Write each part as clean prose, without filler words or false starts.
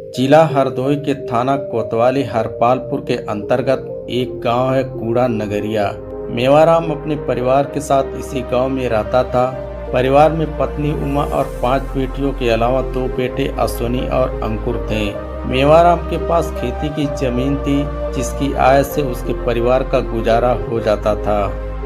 जिला हरदोई के थाना कोतवाली हरपालपुर के अंतर्गत एक गांव है कूड़ा नगरिया। मेवाराम अपने परिवार के साथ इसी गांव में रहता था। परिवार में पत्नी उमा और 5 बेटियों के अलावा 2 बेटे अश्विनी और अंकुर थे। मेवाराम के पास खेती की जमीन थी, जिसकी आय से उसके परिवार का गुजारा हो जाता था।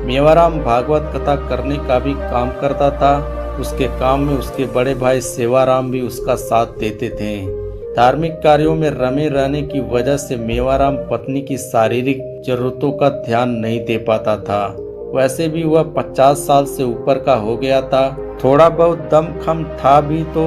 मेवाराम भागवत कथा करने का भी काम करता था। उसके काम में उसके बड़े भाई सेवाराम भी उसका साथ देते थे। धार्मिक कार्यों में रमे रहने की वजह से मेवाराम पत्नी की शारीरिक जरूरतों का ध्यान नहीं दे पाता था। वैसे भी वह 50 साल से ऊपर का हो गया था। थोड़ा बहुत दमखम था भी तो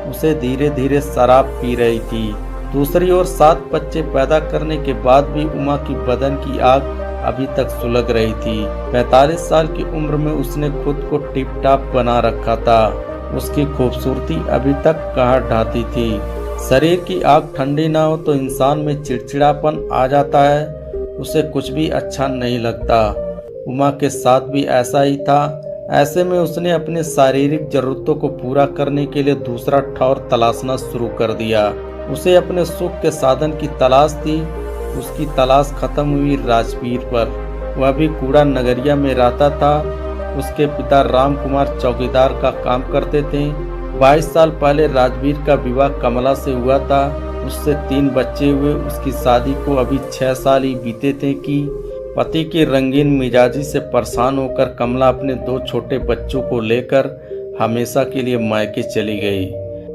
उसे धीरे धीरे शराब पी रही थी। दूसरी ओर 7 बच्चे पैदा करने के बाद भी उमा की बदन की आग अभी तक सुलग रही थी। 45 साल की उम्र में उसने खुद को टिप टाप बना रखा था। उसकी खूबसूरती अभी तक कहर ढाती थी। शरीर की आग ठंडी ना हो तो इंसान में चिड़चिड़ापन आ जाता है। उसे कुछ भी अच्छा नहीं लगता। उमा के साथ भी ऐसा ही था। ऐसे में उसने अपने शारीरिक जरूरतों को पूरा करने के लिए दूसरा ठौर तलाशना शुरू कर दिया। उसे अपने सुख के साधन की तलाश थी। उसकी तलाश खत्म हुई राजवीर पर। वह भी कूड़ा नगरिया में रहता था। उसके पिता राम कुमार चौकीदार का काम करते थे। 22 साल पहले राजवीर का विवाह कमला से हुआ था। उससे 3 बच्चे हुए। उसकी शादी को अभी 6 साल ही बीते थे कि पति की रंगीन मिजाजी से परेशान होकर कमला अपने 2 छोटे बच्चों को लेकर हमेशा के लिए मायके चली गई।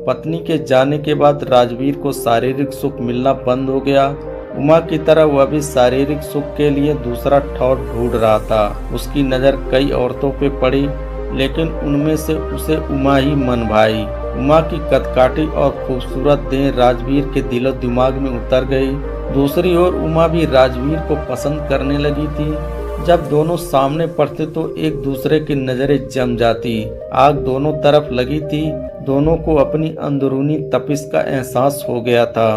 पत्नी के जाने के बाद राजवीर को शारीरिक सुख मिलना बंद हो गया। उमा की तरह वह भी शारीरिक सुख के लिए दूसरा ठौर ढूंढ रहा था। उसकी नज़र कई औरतों पे पड़ी, लेकिन उनमें से उसे उमा ही मन भाई। उमा की कदकाठी और खूबसूरत देह राजवीर के दिलो दिमाग में उतर गई। दूसरी ओर उमा भी राजवीर को पसंद करने लगी थी। जब दोनों सामने पड़ते तो एक दूसरे की नजरें जम जाती। आग दोनों तरफ लगी थी। दोनों को अपनी अंदरूनी तपिश का एहसास हो गया था।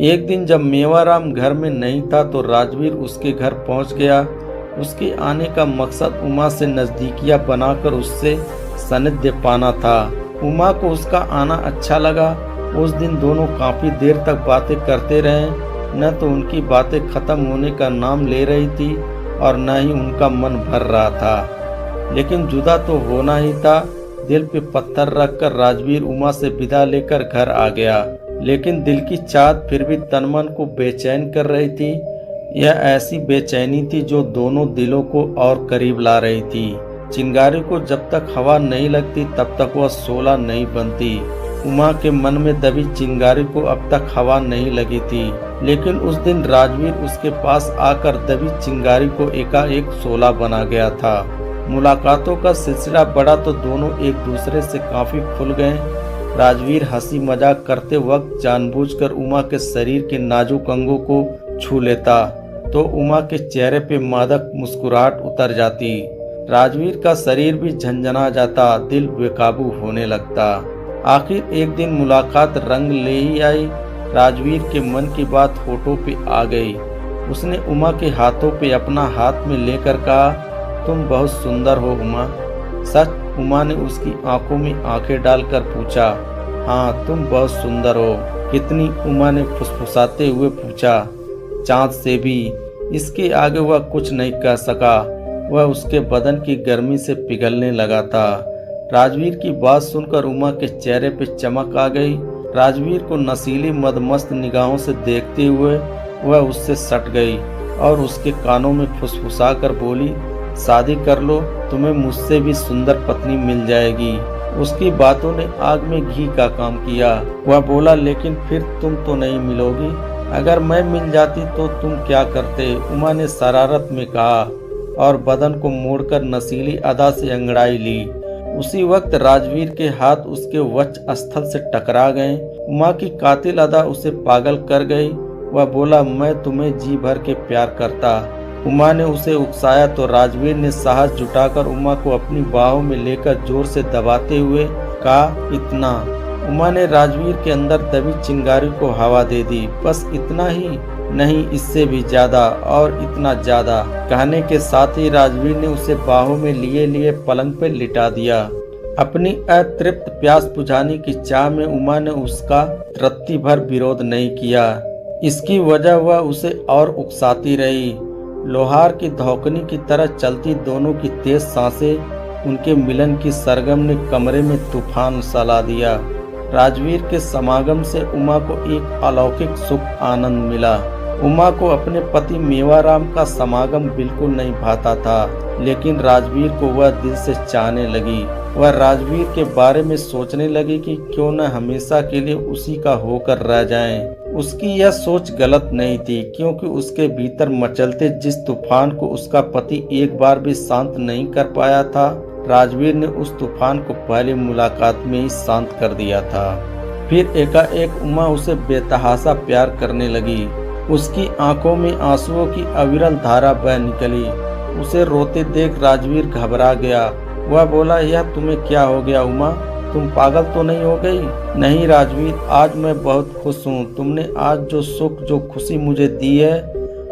एक दिन जब मेवाराम घर में नहीं था तो राजवीर उसके घर पहुंच गया। उसके आने का मकसद उमा से नजदीकियां बनाकर उससे सानिध्य पाना था। उमा को उसका आना अच्छा लगा। उस दिन दोनों काफी देर तक बातें करते रहे। न तो उनकी बातें खत्म होने का नाम ले रही थी और न ही उनका मन भर रहा था। लेकिन जुदा तो होना ही था। दिल पे पत्थर रखकर राजवीर उमा से विदा लेकर घर आ गया। लेकिन दिल की चाहत फिर भी तन मन को बेचैन कर रही थी। यह ऐसी बेचैनी थी जो दोनों दिलों को और करीब ला रही थी। चिंगारी को जब तक हवा नहीं लगती तब तक वह शोला नहीं बनती। उमा के मन में दबी चिंगारी को अब तक हवा नहीं लगी थी। लेकिन उस दिन राजवीर उसके पास आकर दबी चिंगारी को एकाएक शोला बना गया था। मुलाकातों का सिलसिला बढ़ा तो दोनों एक दूसरे से काफी खुल गए। राजवीर हंसी मजाक करते वक्त जानबूझकर उमा के शरीर के नाजुक अंगों को छू लेता तो उमा के चेहरे पे मादक मुस्कुराहट उतर जाती। राजवीर का शरीर भी झंझना जाता, दिल बेकाबू होने लगता। आखिर एक दिन मुलाकात रंग ले ही आई। राजवीर के मन की बात होठों पे आ गई। उसने उमा के हाथों पे अपना हाथ में लेकर कहा, तुम बहुत सुंदर हो उमा। सच? उमा ने उसकी आंखों में आंखें डालकर पूछा। हाँ, तुम बहुत सुंदर हो। कितनी? उमा ने फुसफुसाते हुए पूछा। चाँद से भी। इसके आगे वह कुछ नहीं कह सका। वह उसके बदन की गर्मी से पिघलने लगा था। राजवीर की बात सुनकर उमा के चेहरे पे चमक आ गई। राजवीर को नशीली मदमस्त निगाहों से देखते हुए वह उससे सट गई और उसके कानों में फुसफुसा कर बोली, शादी कर लो, तुम्हें मुझसे भी सुंदर पत्नी मिल जाएगी। उसकी बातों ने आग में घी का काम किया। वह बोला, लेकिन फिर तुम तो नहीं मिलोगी। अगर मैं मिल जाती तो तुम क्या करते? उमा ने शरारत में कहा और बदन को मोड़कर नशीली अदा से अंगड़ाई ली। उसी वक्त राजवीर के हाथ उसके वक्ष स्थल से टकरा गए। उमा की कातिल अदा उसे पागल कर गई। वह बोला, मैं तुम्हें जी भर के प्यार करता। उमा ने उसे उकसाया तो राजवीर ने साहस जुटाकर उमा को अपनी बाहों में लेकर जोर से दबाते हुए कहा, इतना? उमा ने राजवीर के अंदर दबी चिंगारी को हवा दे दी। बस इतना ही? नहीं, इससे भी ज्यादा और इतना ज्यादा। कहने के साथ ही राजवीर ने उसे बाहों में लिए लिए पलंग पर लिटा दिया। अपनी अतृप्त प्यास बुझाने की चाह में उमा ने उसका रत्ती भर विरोध नहीं किया। इसकी वजह वह उसे और उकसाती रही। लोहार की धौकनी की तरह चलती दोनों की तेज सांसें उनके मिलन की सरगम ने कमरे में तूफान उछाला दिया। राजवीर के समागम से उमा को एक अलौकिक सुख आनंद मिला। उमा को अपने पति मेवाराम का समागम बिल्कुल नहीं भाता था, लेकिन राजवीर को वह दिल से चाहने लगी। वह राजवीर के बारे में सोचने लगी कि क्यों न हमेशा के लिए उसी का होकर रह जाएं। उसकी यह सोच गलत नहीं थी, क्योंकि उसके भीतर मचलते जिस तूफान को उसका पति एक बार भी शांत नहीं कर पाया था, राजवीर ने उस तूफान को पहली मुलाकात में ही शांत कर दिया था। फिर एकाएक उमा उसे बेतहाशा प्यार करने लगी। उसकी आंखों में आंसुओं की अविरल धारा बह निकली। उसे रोते देख राजवीर घबरा गया। वह बोला, यह तुम्हें क्या हो गया उमा? तुम पागल तो नहीं हो गई? नहीं राजवीर, आज मैं बहुत खुश हूँ। तुमने आज जो सुख जो खुशी मुझे दी है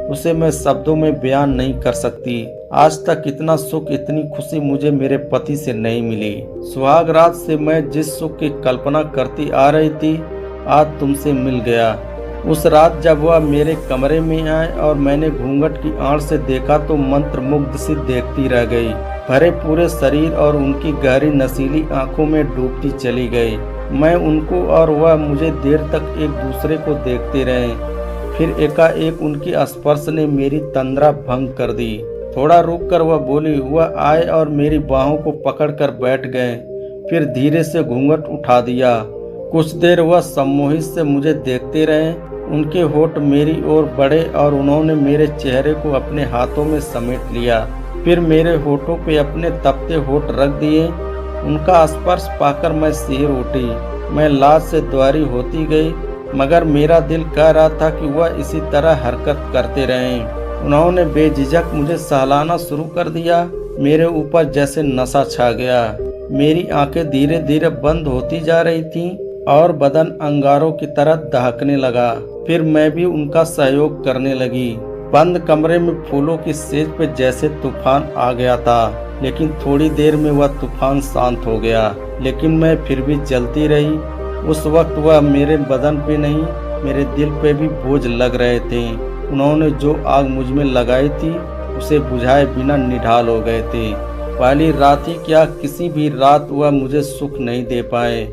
उसे मैं शब्दों में बयान नहीं कर सकती। आज तक इतना सुख इतनी खुशी मुझे मेरे पति से नहीं मिली। सुहाग रात से मैं जिस सुख की कल्पना करती आ रही थी, आज तुमसे मिल गया। उस रात जब वह मेरे कमरे में आए और मैंने घूंघट की आड़ से देखा तो मंत्रमुग्ध सी देखती रह गई। भरे पूरे शरीर और उनकी गहरी नशीली आंखों में डूबती चली गई। मैं उनको और वह मुझे देर तक एक दूसरे को देखते रहे। फिर एकाएक उनकी स्पर्श ने मेरी तंद्रा भंग कर दी। थोड़ा रुककर वह बोली। वह आए और मेरी बाहों को पकड़कर बैठ गए। फिर धीरे से घूंघट उठा दिया। कुछ देर वह सम्मोहित से मुझे देखते रहे। उनके होठ मेरी ओर बढ़े और उन्होंने मेरे चेहरे को अपने हाथों में समेट लिया। फिर मेरे होठों पे अपने तपते होठ रख दिए। उनका स्पर्श पाकर मैं सिहर उठी। मैं लाज से द्वारी होती गई, मगर मेरा दिल कह रहा था कि वह इसी तरह हरकत करते रहें। उन्होंने बेझिझक मुझे सहलाना शुरू कर दिया। मेरे ऊपर जैसे नशा छा गया। मेरी आंखें धीरे धीरे बंद होती जा रही थीं और बदन अंगारों की तरह दहकने लगा। फिर मैं भी उनका सहयोग करने लगी। बंद कमरे में फूलों की सेज पे जैसे तूफान आ गया था, लेकिन थोड़ी देर में वह तूफान शांत हो गया। लेकिन मैं फिर भी जलती रही। उस वक्त वह मेरे बदन पे नहीं, मेरे दिल पे भी बोझ लग रहे थे। उन्होंने जो आग मुझ में लगाई थी उसे बुझाए बिना निढाल हो गए थे। पहली रात ही क्या, किसी भी रात वह मुझे सुख नहीं दे पाए।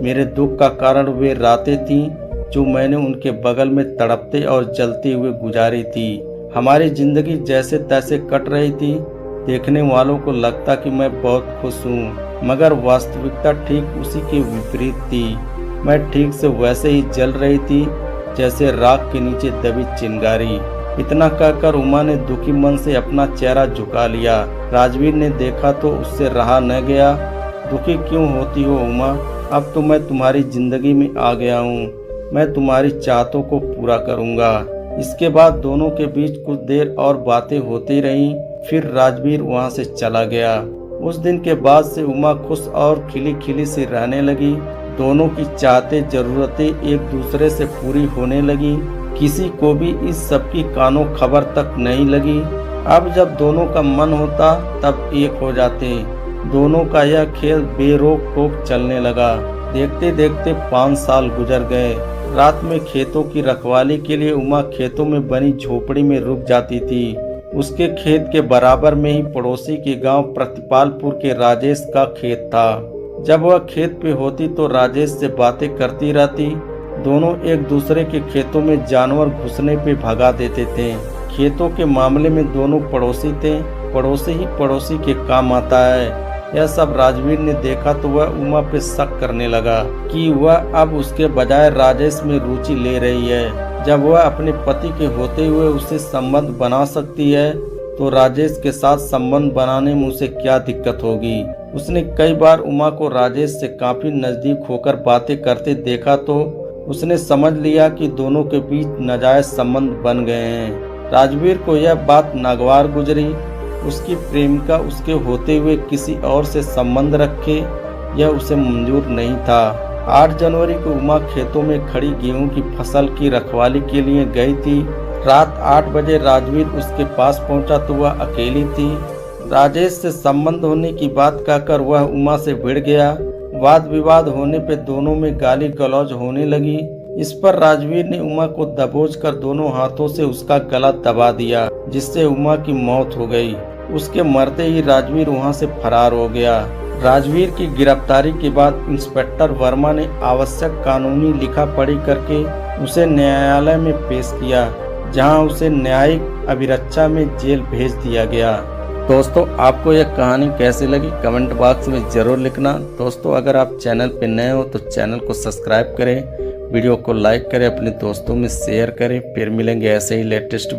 मेरे दुख का कारण वे रातें थीं जो मैंने उनके बगल में तड़पते और जलते हुए गुजारी थी। हमारी जिंदगी जैसे तैसे कट रही थी। देखने वालों को लगता कि मैं बहुत खुश हूँ, मगर वास्तविकता ठीक उसी के विपरीत थी। मैं ठीक से वैसे ही जल रही थी जैसे राख के नीचे दबी चिंगारी। इतना कहकर उमा ने दुखी मन से अपना चेहरा झुका लिया। राजवीर ने देखा तो उससे रहा न गया। दुखी क्यों होती हो उमा? अब तो मैं तुम्हारी जिंदगी में आ गया हूँ। मैं तुम्हारी चाहतों को पूरा करूँगा। इसके बाद दोनों के बीच कुछ देर और बातें होती रहीं। फिर राजवीर वहाँ से चला गया। उस दिन के बाद से उमा खुश और खिली खिली सी रहने लगी। दोनों की चाहते जरूरतें एक दूसरे से पूरी होने लगी। किसी को भी इस सब की कानों खबर तक नहीं लगी। अब जब दोनों का मन होता तब एक हो जाते। दोनों का यह खेल बेरोक टोक चलने लगा। देखते देखते 5 साल गुजर गए। रात में खेतों की रखवाली के लिए उमा खेतों में बनी झोपड़ी में रुक जाती थी। उसके खेत के बराबर में ही पड़ोसी के गांव प्रतिपालपुर के राजेश का खेत था। जब वह खेत पे होती तो राजेश से बातें करती रहती। दोनों एक दूसरे के खेतों में जानवर घुसने पे भगा देते थे। खेतों के मामले में दोनों पड़ोसी थे। पड़ोसी ही पड़ोसी के काम आता है। यह सब राजवीर ने देखा तो वह उमा पे शक करने लगा कि वह अब उसके बजाय राजेश में रुचि ले रही है। जब वह अपने पति के होते हुए उसे संबंध बना सकती है तो राजेश के साथ संबंध बनाने में उसे क्या दिक्कत होगी। उसने कई बार उमा को राजेश से काफी नजदीक होकर बातें करते देखा तो उसने समझ लिया कि दोनों के बीच नाजायज संबंध बन गए हैं। राजवीर को यह बात नागवार गुजरी। उसकी प्रेमिका उसके होते हुए किसी और से संबंध रखे यह उसे मंजूर नहीं था। 8 जनवरी को उमा खेतों में खड़ी गेहूं की फसल की रखवाली के लिए गई थी। रात 8 बजे राजवीर उसके पास पहुंचा तो वह अकेली थी। राजेश से संबंध होने की बात कहकर वह उमा से भिड़ गया। वाद विवाद होने पे दोनों में गाली गलौज होने लगी। इस पर राजवीर ने उमा को दबोच कर दोनों हाथों से उसका गला दबा दिया, जिससे उमा की मौत हो गई। उसके मरते ही राजवीर वहां से फरार हो गया। राजवीर की गिरफ्तारी के बाद इंस्पेक्टर वर्मा ने आवश्यक कानूनी लिखा पढ़ी करके उसे न्यायालय में पेश किया, जहां उसे न्यायिक अभिरक्षा में जेल भेज दिया गया। दोस्तों, आपको यह कहानी कैसी लगी कमेंट बॉक्स में जरूर लिखना। दोस्तों, अगर आप चैनल पर नए हो तो चैनल को सब्सक्राइब करें, वीडियो को लाइक करें, अपने दोस्तों में शेयर करें। फिर मिलेंगे ऐसे ही लेटेस्ट वीडियो।